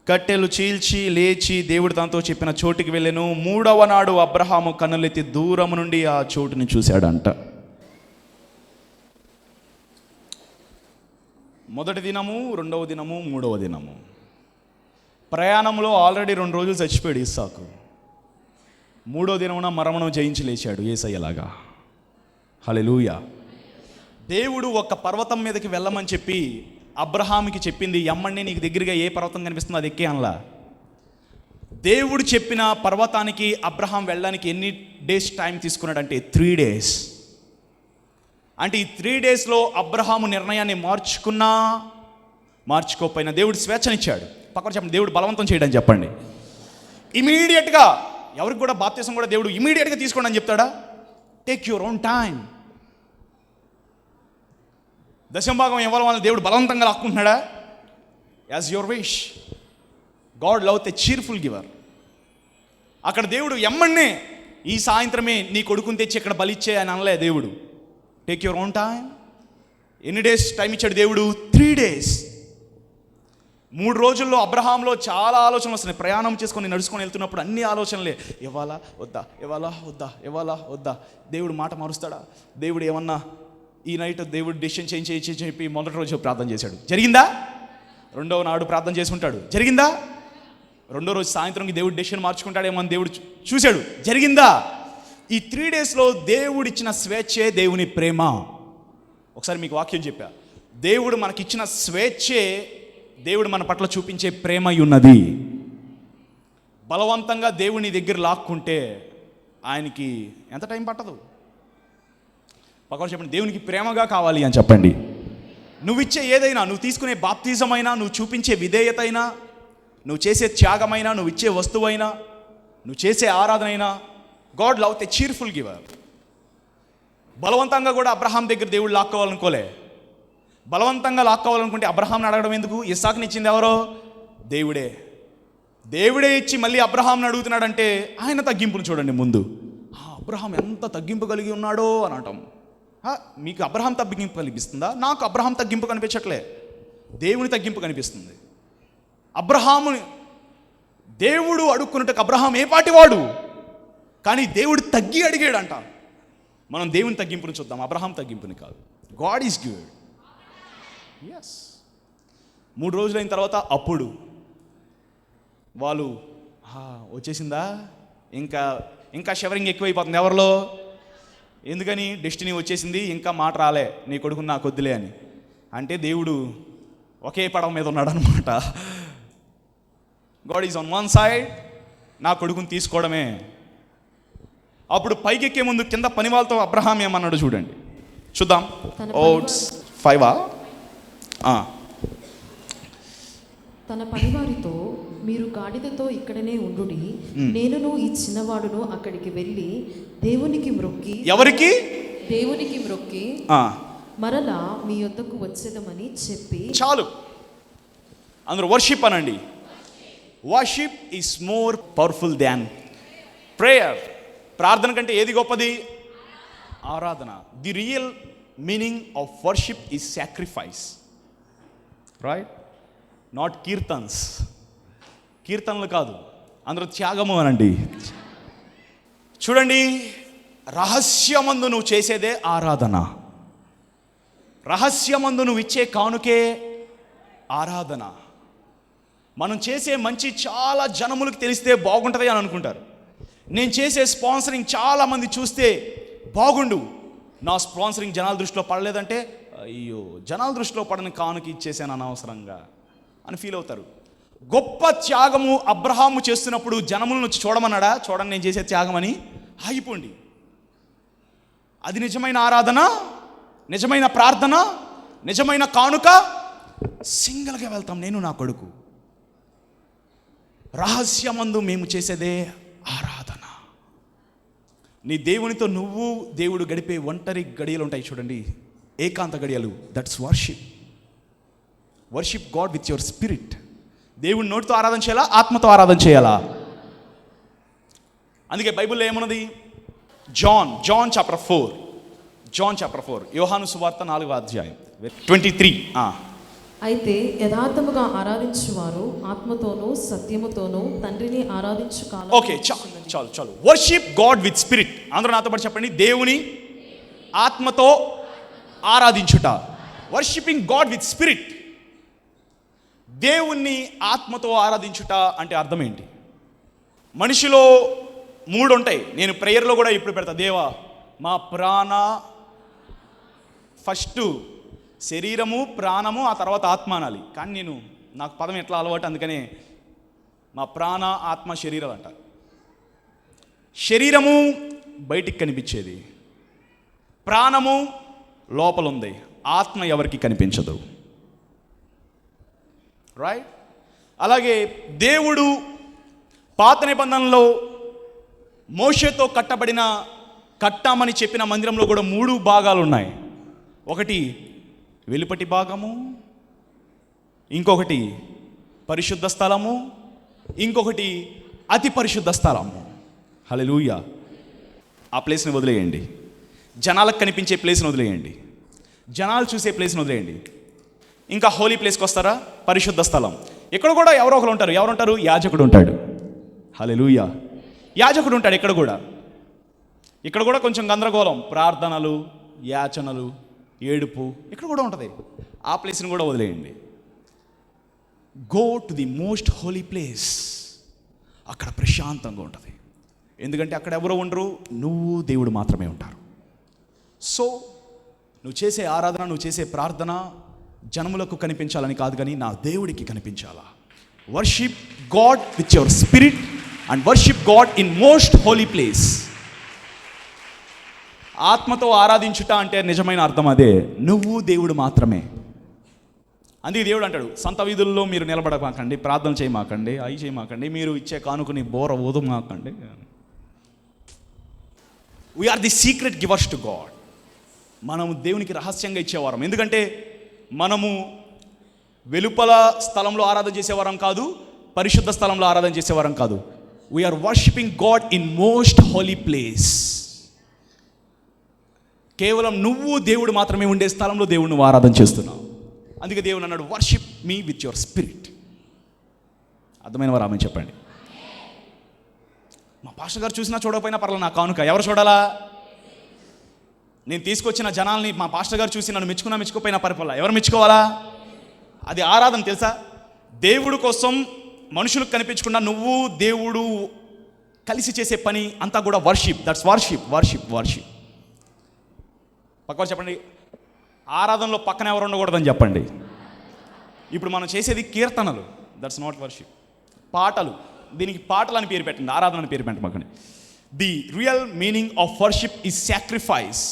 కట్టెలు చీల్చి లేచి దేవుడు తనతో చెప్పిన చోటికి వెళ్ళెను. 3వ నాడు అబ్రహాము కన్నులెత్తి దూరం నుండి ఆ చోటుని చూశాడంట. మొదటి దినము, 2వ దినము, 3వ దినము ప్రయాణంలో ఆల్రెడీ 2 రోజులు చచ్చిపోయాడు ఇస్సాకు. 3వ దినమున మరణం జయించి లేచాడు యేసయ్యలాగా. హల్లెలూయా. దేవుడు ఒక పర్వతం మీదకి వెళ్ళమని చెప్పి అబ్రహాముకి చెప్పింది, ఎమ్మండి నీకు దగ్గరగా ఏ పర్వతం కనిపిస్తుందో అది ఎక్కే అనలా. దేవుడు చెప్పిన పర్వతానికి అబ్రహాం వెళ్ళడానికి ఎన్ని డేస్ టైం తీసుకున్నాడంటే 3 days. అంటే ఈ 3 daysలో అబ్రహాము నిర్ణయాన్ని మార్చుకున్నా మార్చుకోకపోయినా దేవుడు స్వేచ్ఛనిచ్చాడు. పక్కన చెప్పండి, దేవుడు బలవంతం చేయడం చెప్పండి. ఇమీడియట్గా ఎవరికి కూడా బాప్తిసం కూడా దేవుడు ఇమీడియట్గా తీసుకోండి అని చెప్తాడా? Take your own time. దశంభాగం ఇవ్వాలని దేవుడు బలవంతంగా లాక్కుంటున్నాడా? As your wish. God love the cheerful giver. అక్కడ దేవుడు ఎమ్మన్నే ఈ సాయంత్రమే నీ కొడుకుని తెచ్చి ఇక్కడ బలిచ్చే అని అనలే దేవుడు. Take your own time. ఎన్ని డేస్ టైం ఇచ్చాడు దేవుడు? 3 days. 3 రోజుల్లో అబ్రహాంలో చాలా ఆలోచనలు వస్తున్నాయి. ప్రయాణం చేసుకొని నడుచుకొని వెళ్తున్నప్పుడు అన్ని ఆలోచనలే, ఇవ్వాలా వద్దా, ఇవ్వాలా వద్దా, ఇవ్వాలా వద్దా, దేవుడు మాట మారుస్తాడా, దేవుడు ఏమన్నా ఈ నైట్ దేవుడు డెసిషన్ చేయించి చెప్పి మొదటి రోజు ప్రార్థన చేశాడు, జరిగిందా? 2వ నాడు ప్రార్థన చేసుకుంటాడు, జరిగిందా? 2వ రోజు సాయంత్రంకి దేవుడు డెసిషన్ మార్చుకుంటాడేమో అని దేవుడు చూశాడు, జరిగిందా? ఈ 3 daysలో దేవుడిచ్చిన స్వేచ్ఛే దేవుని ప్రేమ. ఒకసారి మీకు వాక్యం చెప్పా, దేవుడు మనకిచ్చిన స్వేచ్ఛే దేవుడు మన పట్ల చూపించే ప్రేమ ఉన్నది. బలవంతంగా దేవుని దగ్గర లాక్కుంటే ఆయనకి ఎంత టైం పట్టదు. పక్కన చెప్పండి, దేవునికి ప్రేమగా కావాలి అని చెప్పండి. నువ్వు ఇచ్చే ఏదైనా, నువ్వు తీసుకునే బాప్తిజమైనా, నువ్వు చూపించే విధేయత అయినా, నువ్వు చేసే త్యాగమైనా, నువ్వు ఇచ్చే వస్తువైనా, నువ్వు చేసే ఆరాధన అయినా, God love the cheerful giver. బలవంతంగా కూడా అబ్రహాం దగ్గర దేవుడు లాక్కోవాలనుకోలే. బలవంతంగా లాక్కోవాలనుకుంటే అబ్రహాంని అడగడం ఎందుకు? ఇస్సాకుని ఇచ్చింది ఎవరో? దేవుడే. దేవుడే ఇచ్చి మళ్ళీ అబ్రహాంని అడుగుతున్నాడంటే ఆయన తగ్గింపును చూడండి ముందు. అబ్రహాం ఎంత తగ్గింపు కలిగి ఉన్నాడో అని అంటాం. మీకు అబ్రహాం తగ్గింపు కనిపిస్తుందా? నాకు అబ్రహాం తగ్గింపు కనిపించట్లే, దేవుని తగ్గింపు కనిపిస్తుంది. అబ్రహాముని దేవుడు అడుక్కున్నట్టు అబ్రహాం ఏ పాటివాడు, కానీ దేవుడు తగ్గి అడిగాడంట. మనం దేవుని తగ్గింపుని చూద్దాం, అబ్రహాం తగ్గింపుని కాదు. God is good. ఎస్. 3 రోజులైన తర్వాత అప్పుడు వాళ్ళు వచ్చేసిందా, ఇంకా షవరింగ్ ఎక్కువైపోతుంది ఎవరిలో? ఎందుకని? డెస్టినీ వచ్చేసింది, ఇంకా మాట రాలే, నీ కొడుకుని నాకు వద్దులే అని. అంటే దేవుడు ఒకే పడవ మీద ఉన్నాడు అనమాట. God is on one side, నా కొడుకుని తీసుకోవడమే. అప్పుడు పైకెక్కే ముందు కింద పని వాళ్ళతో అబ్రహాం ఏమన్నాడు చూడండి, చూద్దాం. ఓట్స్ 5 తన పనివారితో, మీరు గాడిదతో ఇక్కడనే ఉండుడి, నేనును ఈ చిన్నవాడును అక్కడికి వెళ్ళి దేవునికి మ్రొక్కి. ఎవరికి? దేవునికి మ్రొక్కి మరలా మీ యొద్దకు వచ్చేదమని చెప్పి. చాలు, అందరూ వర్షిప్ అనండి. Worship is more powerful than prayer. ప్రార్థన కంటే ఏది గొప్పది? ఆరాధన. The real meaning of worship is sacrifice, right? Not kirtans. కీర్తనలు కాదు, అందరూ త్యాగము అనండి. చూడండి, రహస్యమందు నువ్వు చేసేదే ఆరాధన. రహస్యమందు నువ్వు ఇచ్చే కానుకే ఆరాధన. మనం చేసే మంచి చాలా జనములకు తెలిస్తే బాగుంటుంది అని అనుకుంటారు. నేను చేసే స్పాన్సరింగ్ చాలామంది చూస్తే బాగుండు, నా స్పాన్సరింగ్ జనాల దృష్టిలో పడలేదంటే, అయ్యో జనాల దృష్టిలో పడని కానుక ఇచ్చేసాను అనవసరంగా అని ఫీల్ అవుతారు. గొప్ప త్యాగము అబ్రహాము చేస్తున్నప్పుడు జనములను వచ్చి చూడమన్నాడా? చూడండి నేను చేసే త్యాగం అని ఆగిపోండి. అది నిజమైన ఆరాధన, నిజమైన ప్రార్థన, నిజమైన కానుక. సింగిల్గా వెళ్తాం నేను నా కొడుకు. రహస్యమందు మేము చేసేదే ఆరాధన. నీ దేవునితో నువ్వు దేవుడు గడిపే ఒంటరి గడియలు ఉంటాయి చూడండి, ఏకాంత గడియలు. That's worship. Worship God with your spirit. దేవుని నోటితో ఆరాధన చేయాలా, ఆత్మతో ఆరాధన చేయాలా? అందుకే బైబిల్లో ఏమున్నది? జాన్ చాప్టర్ 4 యోహాను సువార్త 4వ అధ్యాయం 23. అయితే యథార్థముగా ఆరాధించువారు ఆత్మతోనూ సత్యముతోనూ తండ్రిని ఆరాధించు కాలం. ఓకే, చాలు. Worship God with spirit. అందరూ నాతో పాటు చెప్పండి, దేవుని ఆత్మతో ఆరాధించుట. Worshipping God with spirit. దేవుణ్ణి ఆత్మతో ఆరాధించుట అంటే అర్థం ఏంటి? మనిషిలో 3 ఉంటాయి. నేను ప్రేయర్లో కూడా ఇప్పుడు పెడతా, దేవా మా ప్రాణ, ఫస్ట్ శరీరము, ప్రాణము, ఆ తర్వాత ఆత్మ అనాలి. కానీ నాకు పదం ఎట్లా అలవాటు, అందుకనే మా ప్రాణ, ఆత్మ, శరీరం అంట. శరీరము బయటికి కనిపించేది, ప్రాణము లోపల ఉంది, ఆత్మ ఎవరికి కనిపించదు, రైట్? అలాగే దేవుడు పాత నిబంధనలో మోషేతో కట్టామని చెప్పిన మందిరంలో కూడా 3 భాగాలు ఉన్నాయి. ఒకటి వెలుపటి భాగము, ఇంకొకటి పరిశుద్ధ స్థలము, ఇంకొకటి అతి పరిశుద్ధ స్థలము. హల్లెలూయా. ఆ ప్లేస్ని వదిలేయండి, జనాలకు కనిపించే ప్లేస్ని వదిలేయండి, జనాలు చూసే ప్లేస్ని వదిలేయండి. ఇంకా హోలీ ప్లేస్కి వస్తారా? పరిశుద్ధ స్థలం. ఇక్కడ కూడా ఎవరో ఒకరు ఉంటారు. ఎవరుంటారు? యాజకుడు ఉంటాడు. హల్లెలూయా. యాజకుడు ఉంటాడు ఇక్కడ కూడా కొంచెం గందరగోళం, ప్రార్థనలు, యాచనలు, ఏడుపు ఇక్కడ కూడా ఉంటుంది. ఆ ప్లేస్ని కూడా వదిలేయండి. Go to the most holy place. అక్కడ ప్రశాంతంగా ఉంటుంది. ఎందుకంటే అక్కడ ఎవరో ఉండరు, నువ్వు దేవుడు మాత్రమే ఉంటారు. సో నువ్వు చేసే ఆరాధన, నువ్వు చేసే ప్రార్థన జనములకు కనిపించాలని కాదు, కానీ నా దేవుడికి కనిపించాలా. Worship God with your spirit and worship God in most holy place. ఆత్మతో ఆరాధించుట అంటే నిజమైన అర్థం అదే, నువ్వు దేవుడు మాత్రమే. అందుకే దేవుడు అంటాడు, సంత వీధుల్లో మీరు నిలబడమాకండి, ప్రార్థన చేయమాకండి, అవి చేయమాకండి, మీరు ఇచ్చే కానుకని బోర ఓదుమాకండి. We are the secret givers to God. మనము దేవునికి రహస్యంగా ఇచ్చేవారం. ఎందుకంటే మనము వెలుపల స్థలంలో ఆరాధన చేసేవారం కాదు, పరిశుద్ధ స్థలంలో ఆరాధన చేసేవారం కాదు. We are worshipping God in most holy place. కేవలం నువ్వు దేవుడు మాత్రమే ఉండే స్థలంలో దేవుడు నువ్వు ఆరాధన చేస్తున్నావు. అందుకే దేవుడు అన్నాడు, worship me with your spirit. అర్థమైన వారు ఆమె చెప్పండి. మా పాస్టర్ గారు చూసినా చూడకపోయినా పర్లేదు, నా కానుక ఎవరు చూడాలా? నేను తీసుకొచ్చిన జనాల్ని మా పాస్టర్ గారు చూసి నన్ను మెచ్చుకోపోయినా పర్వాలా, ఎవరు మెచ్చుకోవాలా? అది ఆరాధన తెలుసా? దేవుడు కోసం మనుషులకు కనిపించకుండా నువ్వు దేవుడు కలిసి చేసే పని అంతా కూడా వర్షిప్. That's worship. పక్కవారు చెప్పండి, ఆరాధనలో పక్కన ఎవరు ఉండకూడదని చెప్పండి. ఇప్పుడు మనం చేసేది కీర్తనలు, దట్స్ నాట్ వర్షిప్. పాటలు, దీనికి పాటలు అని పేరు పెట్టండి, ఆరాధన అని పేరు పెట్టండి. The real meaning of worship is sacrifice,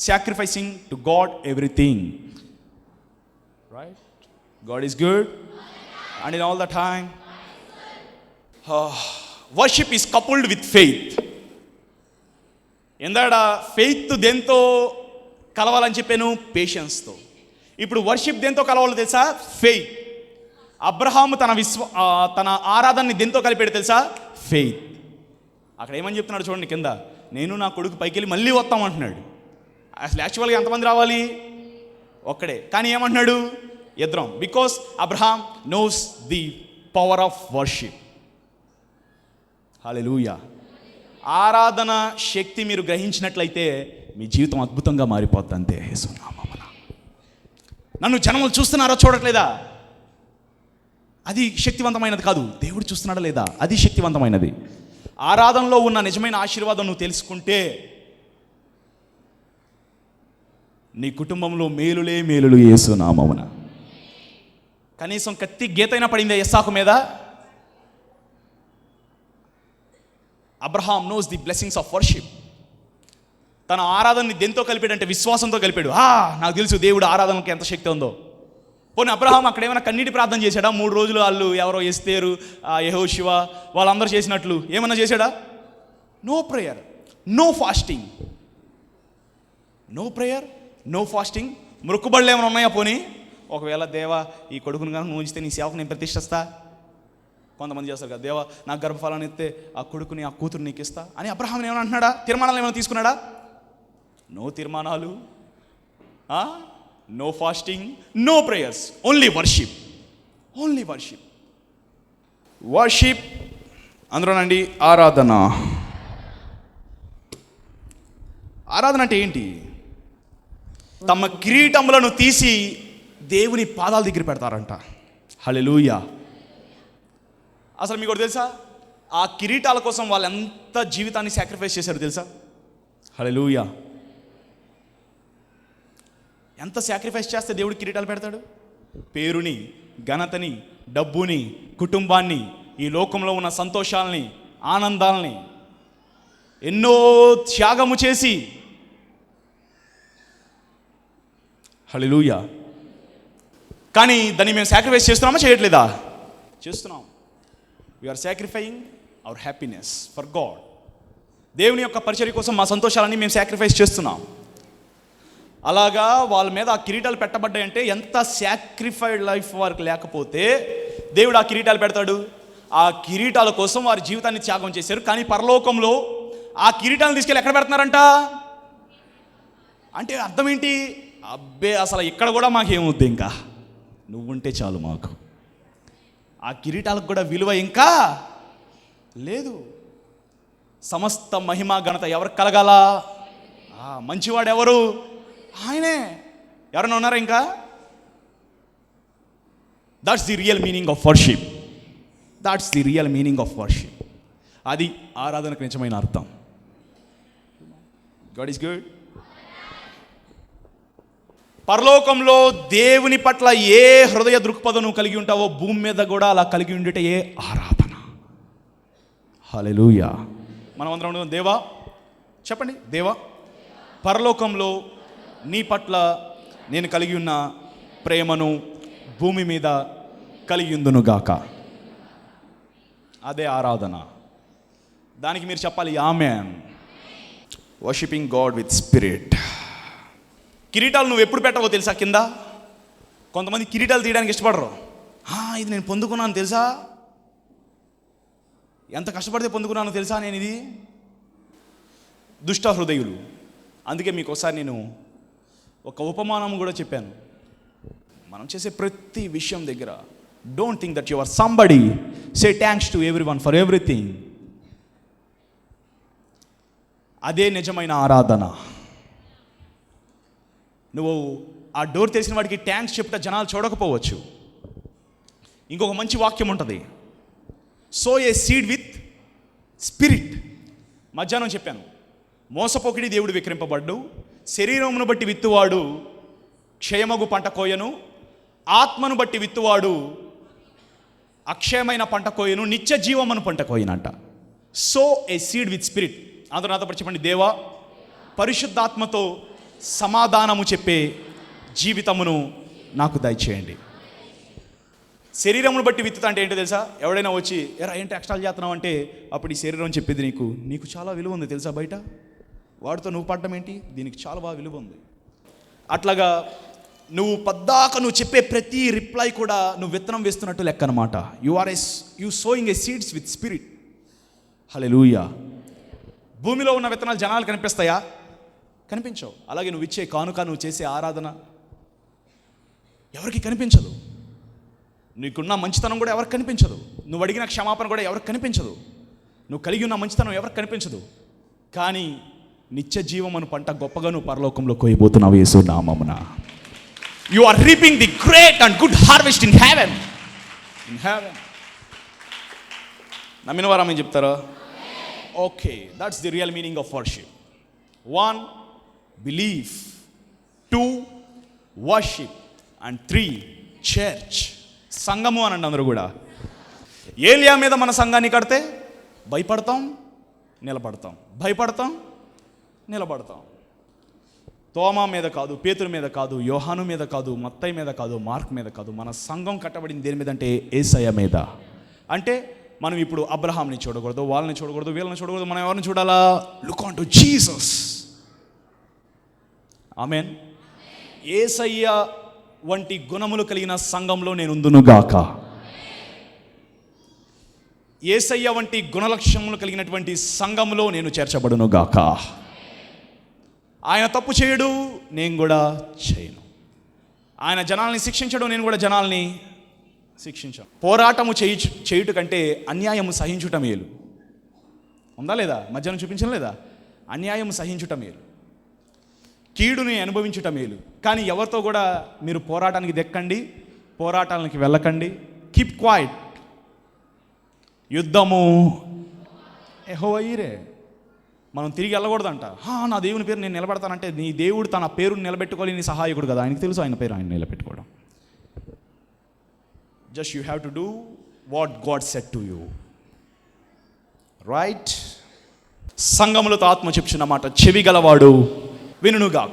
sacrificing to God everything. Right? God is good and in all the time. Worship is coupled with faith. ఎందాడ ఫెయిత్ దేంతో కలవాలని చెప్పాను? పేషెన్స్తో. ఇప్పుడు వర్షిప్ దేంతో కలవాలో తెలుసా? ఫెయిత్. అబ్రహాము తన ఆరాధనని దేంతో కలిపాడు తెలుసా? ఫెయిత్. అక్కడ ఏమని చెప్తున్నాడు చూడండి కింద, నేను నా కొడుకు పైకి వెళ్ళి మళ్ళీ వస్తామంటున్నాడు. అసలు యాక్చువల్గా ఎంతమంది రావాలి? ఒక్కడే. కానీ ఏమంటున్నాడు? ఇద్దరం. Because Abraham knows the power of worship. Hallelujah. ఆరాధన శక్తి మీరు గ్రహించినట్లయితే మీ జీవితం అద్భుతంగా మారిపోద్ది. అంతే. యేసునామమున. నన్ను జనములు చూస్తున్నారో చూడట్లేదా, అది శక్తివంతమైనది కాదు. దేవుడు చూస్తున్నాడా లేదా, అది శక్తివంతమైనది. ఆరాధనలో ఉన్న నిజమైన ఆశీర్వాదం నువ్వు తెలుసుకుంటే నీ కుటుంబంలో మేలులే మేలులు యేసునామమున. కనీసం కత్తి గీతైనా పడిందా ఇస్సాకు మీద? Abraham knows the blessings of worship. తన ఆరాధనని దేంతో కలిపాడంటే విశ్వాసంతో కలిపాడు. నాకు తెలుసు దేవుడు ఆరాధనకి ఎంత శక్తి ఉందో. పోనీ అబ్రహాం అక్కడ ఏమైనా కన్నీటి ప్రార్థన చేశాడా? 3 రోజులు వాళ్ళు ఎవరో ఎస్తేరు, యెహోషువ వాళ్ళందరూ చేసినట్లు ఏమన్నా చేశాడా? No prayer, no fasting. No prayer, no fasting. మొక్కుబడులు ఏమైనా ఉన్నాయా? పోనీ ఒకవేళ దేవా ఈ కొడుకుని కనుక నువ్వు ఉంచితే నీ సేవకు నేను ప్రతిష్ఠిస్తా. కొంతమంది చేస్తారు కదా, దేవా నాకు గర్భఫలాన్ని ఇస్తే ఆ కొడుకుని ఆ కూతురు నీకు ఇస్తా అని అబ్రహాం ఏమైనా అంటున్నాడా? తీర్మానాలు ఏమైనా తీసుకున్నాడా? నో తీర్మానాలు, no fasting, no prayers, only worship. Only worship. Worship అందులోనండి ఆరాధన. ఆరాధన అంటే ఏంటి? తమ కిరీటములను తీసి దేవుని పాదాల దగ్గర పెడతారంట. హల్లెలూయా. అసలు మీకు ఒకటి తెలుసా, ఆ కిరీటాల కోసం వాళ్ళు ఎంత జీవితాన్ని సాక్రిఫైస్ చేశారు తెలుసా? హల్లెలూయా. ఎంత సాక్రిఫైస్ చేస్తే దేవుడు కిరీటాలు పెడతాడు? పేరుని, ఘనతని, డబ్బుని, కుటుంబాన్ని, ఈ లోకంలో ఉన్న సంతోషాలని, ఆనందాలని ఎన్నో త్యాగము చేసి. హల్లెలూయా. కానీ దాన్ని మేము సాక్రిఫైస్ చేస్తున్నామా చేయట్లేదా? చేస్తున్నాం. We are sacrificing our happiness for God. దేవుని యొక్క పరిచర్య కోసం మా సంతోషాలన్నీ మేము సాక్రిఫైస్ చేస్తున్నాం. అలాగా వాళ్ళ మీద ఆ కిరీటాలు పెట్టబడ్డాయంటే ఎంత సాక్రిఫైడ్ లైఫ్ వారికి లేకపోతే దేవుడు ఆ కిరీటాలు పెడతాడు? ఆ కిరీటాల కోసం వారి జీవితాన్ని త్యాగం చేశారు. కానీ పరలోకంలో ఆ కిరీటాలను తీసుకెళ్ళి ఎక్కడ పెడుతున్నారంట? అంటే అర్థం ఏంటి? అబ్బే అసలు ఇక్కడ కూడా మాకేమవుద్ది, ఇంకా నువ్వుంటే చాలు మాకు. ఆ కిరీటాలకు కూడా విలువ ఇంకా లేదు. సమస్త మహిమ ఘనత ఎవరికి కలగాల? మంచివాడు ఎవరు? ఆయనే. ఎవరైనా ఉన్నారా ఇంకా? That's the real meaning of worship. That's the real meaning of worship. అది ఆరాధనకు నిజమైన అర్థం. God is good. పరలోకంలో దేవుని పట్ల ఏ హృదయ దృక్పథం నువ్వు కలిగి ఉంటావో భూమి మీద కూడా అలా కలిగి ఉండేట ఏ ఆరాధన. హల్లెలూయా. మనం అందరం దేవా చెప్పండి, దేవా పరలోకంలో నీ పట్ల నేను కలిగి ఉన్న ప్రేమను భూమి మీద కలిగి ఉందునుగాక. అదే ఆరాధన. దానికి మీరు చెప్పాలి amen. Worshipping God with spirit. కిరీటాలు నువ్వు ఎప్పుడు పెట్టవో తెలుసా? కింద కొంతమంది కిరీటాలు తీయడానికి ఇష్టపడరు. ఇది నేను పొందుకున్నాను తెలుసా, ఎంత కష్టపడితే పొందుకున్నాను తెలుసా నేను ఇది. దుష్ట హృదయులు. అందుకే మీకు ఒకసారి నేను ఒక ఉపమానం కూడా చెప్పాను. మనం చేసే ప్రతి విషయం దగ్గర don't think that you are somebody. Say thanks to everyone for everything. అదే నిజమైన ఆరాధన. నువ్వు ఆ డోర్ తెరిచిన వాడికి థ్యాంక్స్ చెప్తే జనాలు చూడకపోవచ్చు. ఇంకొక మంచి వాక్యం ఉంటుంది, so a seed with spirit. మధ్యాహ్నం చెప్పాను, మోసపోకిడి దేవుడు విక్రింపబడ్డు, శరీరమును బట్టి విత్తువాడు క్షయమగు పంట కోయను, ఆత్మను బట్టి విత్తువాడు అక్షయమైన పంట కోయను, నిత్య జీవమును పంట కోయనంట. So a seed with spirit. అందరూ నాతో చెప్పండి, దేవా పరిశుద్ధాత్మతో సమాధానము చెప్పే జీవితమును నాకు దయచేయండి. శరీరమును బట్టి విత్తుతా అంటే ఏంటో తెలుసా? ఎవడైనా వచ్చి ఎరా ఏంటి ఎక్స్ట్రాలు చేస్తున్నావు అంటే అప్పుడు ఈ శరీరం చెప్పేది నీకు చాలా విలువ ఉంది తెలుసా, బయట వాడితో నువ్వు పడ్డం ఏంటి, దీనికి చాలా బాగా విలువ ఉంది. అట్లాగా నువ్వు చెప్పే ప్రతి రిప్లై కూడా నువ్వు విత్తనం వేస్తున్నట్టు లెక్క అనమాట. You sowing a seeds with spirit. Hallelujah. భూమిలో ఉన్న విత్తనాలు జనాలు కనిపిస్తాయా? కనిపించవు. అలాగే నువ్వు ఇచ్చే కానుక, నువ్వు చేసే ఆరాధన ఎవరికి కనిపించదు. నీకున్న మంచితనం కూడా ఎవరికి కనిపించదు. నువ్వు అడిగిన క్షమాపణ కూడా ఎవరికి కనిపించదు. నువ్వు కలిగి ఉన్న మంచితనం ఎవరికి కనిపించదు. కానీ నిత్య జీవమును పంట గొప్పగా నువ్వు పరలోకంలో కోయబోతున్నావు యేసు నామమున. You are reaping the great and good harvest in heaven. నమ్మిన వారు ఆమేన్ చెప్తారా? Okay, that's the real meaning of worship. 1 belief, 2 worship and 3 church. సంఘము అనండి అందరూ కూడా. ఏలియా మీద మన సంఘాన్ని కడితే భయపడతాం, నిలబడతాం, భయపడతాం, నిలబడతాం. తోమా మీద కాదు, పేతురు మీద కాదు, యోహాను మీద కాదు, మత్తయి మీద కాదు, మార్క్ మీద కాదు, మన సంఘం కట్టబడింది దేని మీద అంటే యేసయ్య మీద. అంటే మనం ఇప్పుడు అబ్రహాంని చూడకూడదు, వాళ్ళని చూడకూడదు, వీళ్ళని చూడకూడదు. మనం ఎవరిని చూడాలా? Look on to Jesus. Amen. యేసయ్య వంటి గుణములు కలిగిన సంఘంలో నేను ఉందునుగాక. యేసయ్య వంటి గుణలక్షణములు కలిగినటువంటి సంఘంలో నేను చేర్చబడునుగాక. ఆయన తప్పు చేయడు, నేను కూడా చేయను. ఆయన జనాల్ని శిక్షించడు, నేను కూడా జనాల్ని శిక్షించాను. పోరాటము చేయుట కంటే అన్యాయము సహించుట మేలు. ఉందా లేదా? మధ్యాహ్నం చూపించడం లేదా? అన్యాయం సహించుట మేలు, కీడుని అనుభవించుట మేలు. కానీ ఎవరితో కూడా మీరు పోరాటానికి దెక్కండి, పోరాటానికి వెళ్ళకండి. Keep quiet. యుద్ధము యెహోవాయే. మనం తిరిగి వెళ్ళకూడదంట. నా దేవుని పేరు నేను నిలబెడతానంటే నీ దేవుడు తన పేరుని నిలబెట్టుకోవాలి. నీ సహాయకుడు కదా, ఆయనకు తెలుసు ఆయన పేరు ఆయన నిలబెట్టుకోవడం. Just you have to do what God said to you. Right? సంఘములతో ఆత్మ చెప్తున్న మాట చెవి గలవాడు వినుగాక.